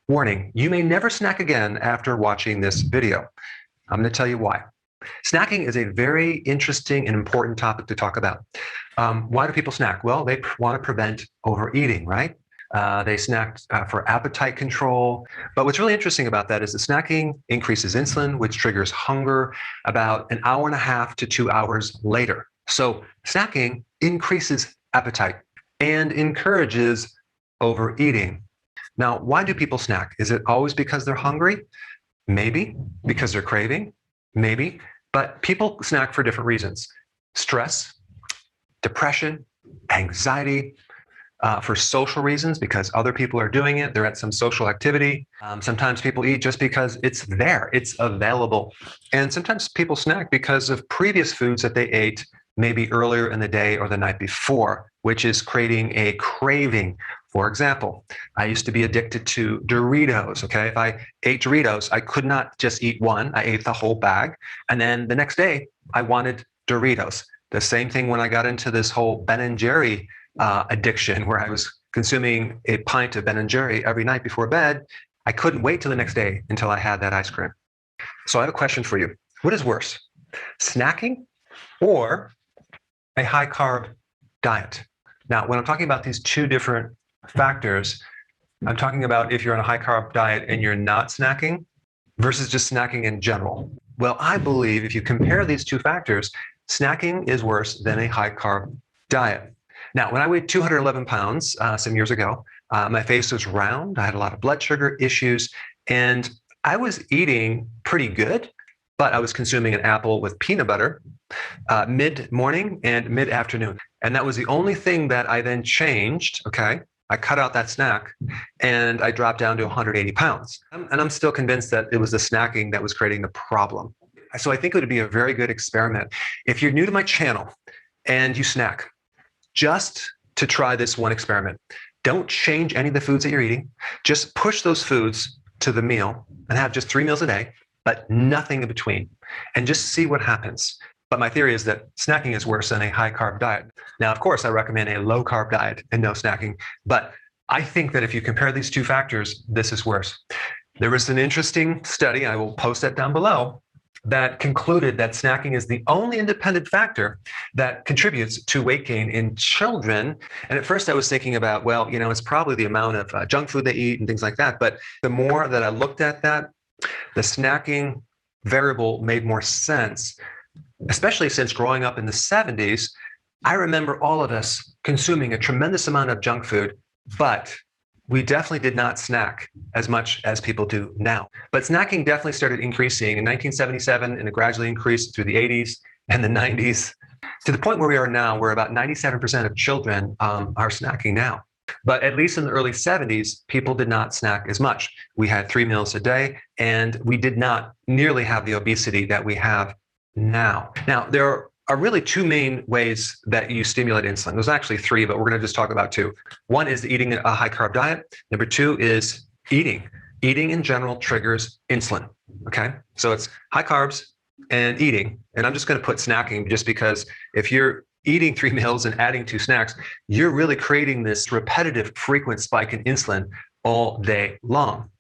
Warning, you may never snack again after watching this video. I'm going to tell you why. Snacking is a very interesting and important topic to talk about. Why do people snack? Well, they want to prevent overeating, right? They snack for appetite control. But what's really interesting about that is that snacking increases insulin, which triggers hunger about an hour and a half to 2 hours later. So snacking increases appetite and encourages overeating. Now, why do people snack? Is it always because they're hungry? Maybe. Because they're craving? Maybe. But people snack for different reasons. Stress, depression, anxiety, for social reasons, because other people are doing it. They're at some social activity. Sometimes people eat just because it's there, it's available. And sometimes people snack because of previous foods that they ate maybe earlier in the day or the night before, which is creating a craving. For example, I used to be addicted to Doritos, okay? If I ate Doritos, I could not just eat one. I ate the whole bag. And then the next day, I wanted Doritos. The same thing when I got into this whole Ben & Jerry addiction, where I was consuming a pint of Ben & Jerry every night before bed. I couldn't wait till the next day until I had that ice cream. So I have a question for you. What is worse, snacking or a high-carb diet? Now, when I'm talking about these two different factors, I'm talking about if you're on a high-carb diet and you're not snacking versus just snacking in general. Well, I believe if you compare these two factors, snacking is worse than a high-carb diet. Now, when I weighed 211 pounds some years ago, my face was round. I had a lot of blood sugar issues, and I was eating pretty good, but I was consuming an apple with peanut butter mid-morning and mid-afternoon. And that was the only thing that I then changed, okay? I cut out that snack and I dropped down to 180 pounds. And I'm still convinced that it was the snacking that was creating the problem. So I think it would be a very good experiment. If you're new to my channel and you snack, just to try this one experiment, don't change any of the foods that you're eating. Just push those foods to the meal and have just 3 meals a day, but nothing in between, and just see what happens. But my theory is that snacking is worse than a high-carb diet. Now, of course, I recommend a low-carb diet and no snacking, but I think that if you compare these two factors, this is worse. There was an interesting study, I will post that down below, that concluded that snacking is the only independent factor that contributes to weight gain in children. And at first I was thinking about, well, it's probably the amount of junk food they eat and things like that. But the more that I looked at that, the snacking variable made more sense, especially since growing up in the 70s. I remember all of us consuming a tremendous amount of junk food, but we definitely did not snack as much as people do now. But snacking definitely started increasing in 1977, and it gradually increased through the 80s and the 90s, to the point where we are now, where about 97% of children are snacking now. But at least in the early 70s, people did not snack as much. We had 3 meals a day, and we did not nearly have the obesity that we have now. Now, there are really two main ways that you stimulate insulin. There's actually 3, but we're going to just talk about 2. One is eating a high-carb diet. Number 2 is eating. Eating in general triggers insulin, okay? So it's high carbs and eating. And I'm just going to put snacking just because if you're eating 3 meals and adding 2 snacks, you're really creating this repetitive frequent spike in insulin all day long.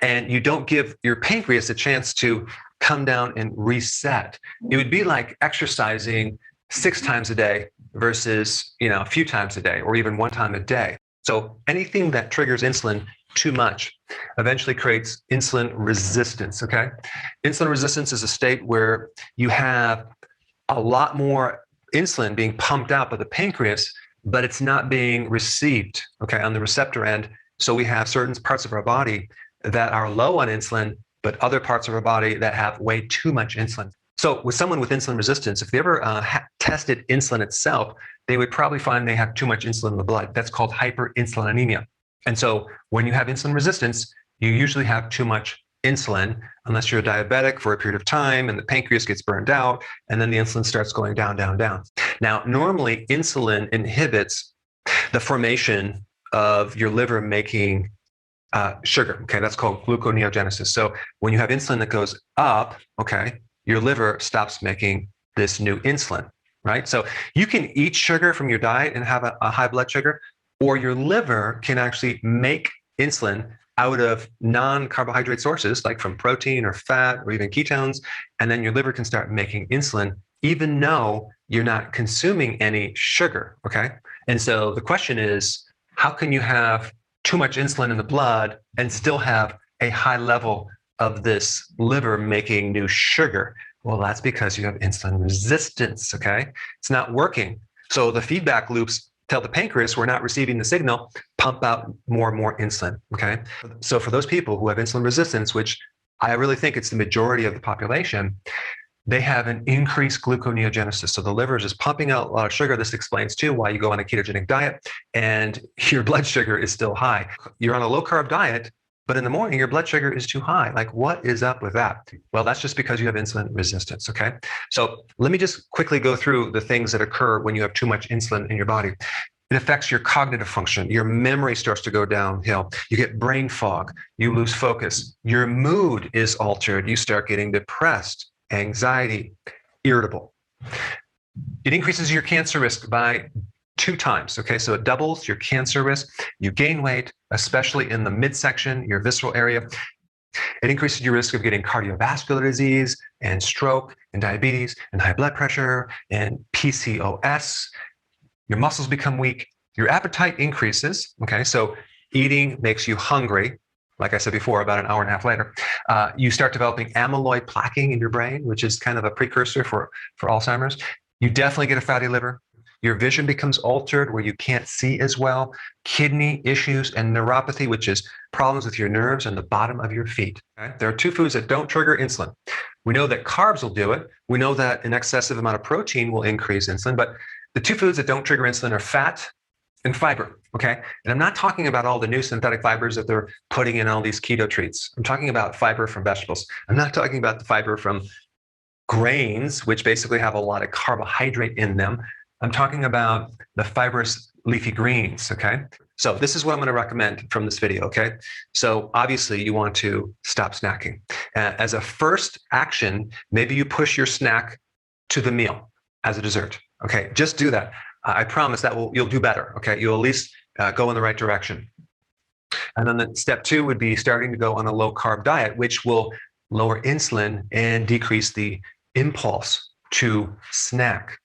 And you don't give your pancreas a chance to come down and reset. It would be like exercising 6 times a day versus, a few times a day or even 1 time a day. So anything that triggers insulin too much eventually creates insulin resistance, okay? Insulin resistance is a state where you have a lot more insulin being pumped out by the pancreas, but it's not being received, okay, on the receptor end. So we have certain parts of our body that are low on insulin, but other parts of our body that have way too much insulin. So with someone with insulin resistance, if they ever tested insulin itself, they would probably find they have too much insulin in the blood. That's called hyperinsulinemia. And so when you have insulin resistance, you usually have too much insulin, unless you're a diabetic for a period of time and the pancreas gets burned out, and then the insulin starts going down, down, down. Now, normally insulin inhibits the formation of your liver making sugar, okay? That's called gluconeogenesis. So when you have insulin that goes up, okay, your liver stops making this new insulin, right? So you can eat sugar from your diet and have a high blood sugar, or your liver can actually make insulin out of non-carbohydrate sources, like from protein or fat or even ketones, and then your liver can start making insulin, even though you're not consuming any sugar, okay? And so the question is, how can you have too much insulin in the blood and still have a high level of this liver making new sugar? Well, that's because you have insulin resistance, okay? It's not working. So the feedback loops tell the pancreas we're not receiving the signal, pump out more and more insulin, okay? So for those people who have insulin resistance, which I really think it's the majority of the population, they have an increased gluconeogenesis. So the liver is just pumping out a lot of sugar. This explains too why you go on a ketogenic diet and your blood sugar is still high. You're on a low-carb diet, but in the morning, your blood sugar is too high. Like, what is up with that? Well, that's just because you have insulin resistance, okay? So let me just quickly go through the things that occur when you have too much insulin in your body. It affects your cognitive function. Your memory starts to go downhill. You get brain fog. You lose focus. Your mood is altered. You start getting depressed, anxiety, irritable. It increases your cancer risk by 2 times, okay? So it doubles your cancer risk. You gain weight, especially in the midsection, your visceral area. It increases your risk of getting cardiovascular disease and stroke and diabetes and high blood pressure and PCOS. Your muscles become weak. Your appetite increases, okay? So eating makes you hungry. Like I said before, about an hour and a half later, you start developing amyloid plaquing in your brain, which is kind of a precursor for Alzheimer's. You definitely get a fatty liver. Your vision becomes altered where you can't see as well. Kidney issues and neuropathy, which is problems with your nerves and the bottom of your feet. Okay? There are 2 foods that don't trigger insulin. We know that carbs will do it. We know that an excessive amount of protein will increase insulin, but the 2 foods that don't trigger insulin are fat and fiber, okay? And I'm not talking about all the new synthetic fibers that they're putting in all these keto treats. I'm talking about fiber from vegetables. I'm not talking about the fiber from grains, which basically have a lot of carbohydrate in them. I'm talking about the fibrous leafy greens, okay? So this is what I'm going to recommend from this video, okay? So obviously you want to stop snacking. As a first action, maybe you push your snack to the meal as a dessert, okay? Just do that. I promise that you'll do better, okay? You'll at least go in the right direction. And then the step 2 would be starting to go on a low-carb diet, which will lower insulin and decrease the impulse to snack.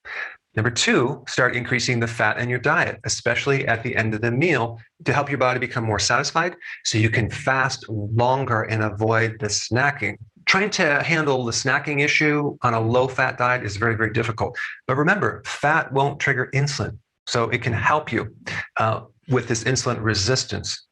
Number 2, start increasing the fat in your diet, especially at the end of the meal, to help your body become more satisfied so you can fast longer and avoid the snacking. Trying to handle the snacking issue on a low-fat diet is very, very difficult. But remember, fat won't trigger insulin, so it can help you with this insulin resistance.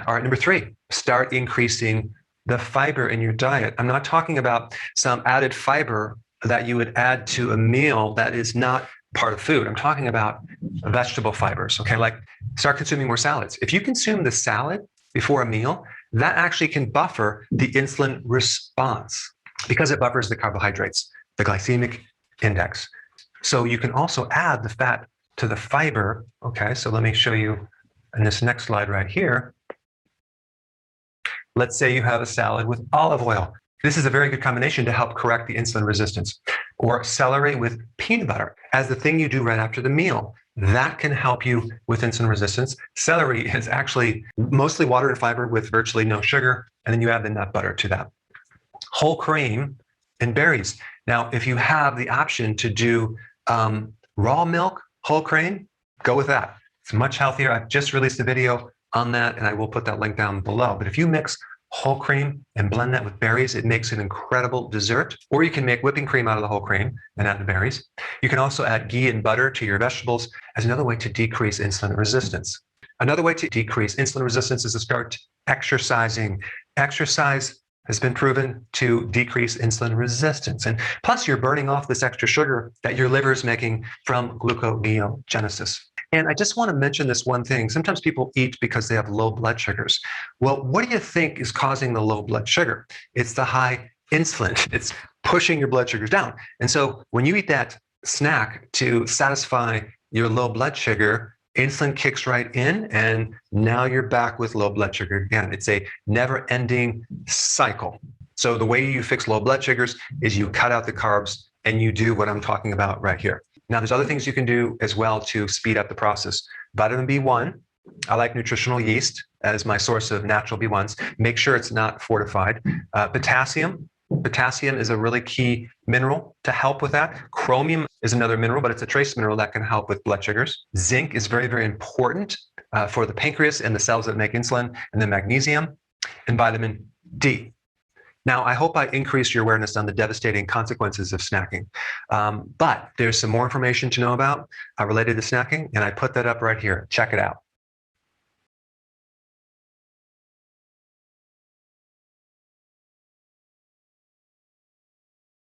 All right, number 3, start increasing the fiber in your diet. I'm not talking about some added fiber that you would add to a meal that is not part of food. I'm talking about vegetable fibers, okay? Like start consuming more salads. If you consume the salad before a meal, that actually can buffer the insulin response because it buffers the carbohydrates, the glycemic index. So you can also add the fat to the fiber, okay? So let me show you in this next slide right here. Let's say you have a salad with olive oil. This is a very good combination to help correct the insulin resistance. Or celery with peanut butter as the thing you do right after the meal. That can help you with insulin resistance. Celery is actually mostly water and fiber with virtually no sugar, and then you add the nut butter to that. Whole cream and berries. Now, if you have the option to do raw milk, whole cream, go with that. It's much healthier. I've just released a video on that, and I will put that link down below. But if you mix whole cream and blend that with berries, it makes an incredible dessert. Or you can make whipping cream out of the whole cream and add the berries. You can also add ghee and butter to your vegetables as another way to decrease insulin resistance. Another way to decrease insulin resistance is to start exercising. Exercise has been proven to decrease insulin resistance. And plus, you're burning off this extra sugar that your liver is making from gluconeogenesis. And I just want to mention this one thing. Sometimes people eat because they have low blood sugars. Well, what do you think is causing the low blood sugar? It's the high insulin. It's pushing your blood sugars down. And so when you eat that snack to satisfy your low blood sugar, insulin kicks right in, and now you're back with low blood sugar again. It's a never-ending cycle. So the way you fix low blood sugars is you cut out the carbs and you do what I'm talking about right here. Now, there's other things you can do as well to speed up the process. Vitamin B1, I like nutritional yeast as my source of natural B1s. Make sure it's not fortified. Potassium. Potassium is a really key mineral to help with that. Chromium is another mineral, but it's a trace mineral that can help with blood sugars. Zinc is very, very important for the pancreas and the cells that make insulin, and then magnesium and vitamin D. Now, I hope I increased your awareness on the devastating consequences of snacking, but there's some more information to know about related to snacking, and I put that up right here. Check it out.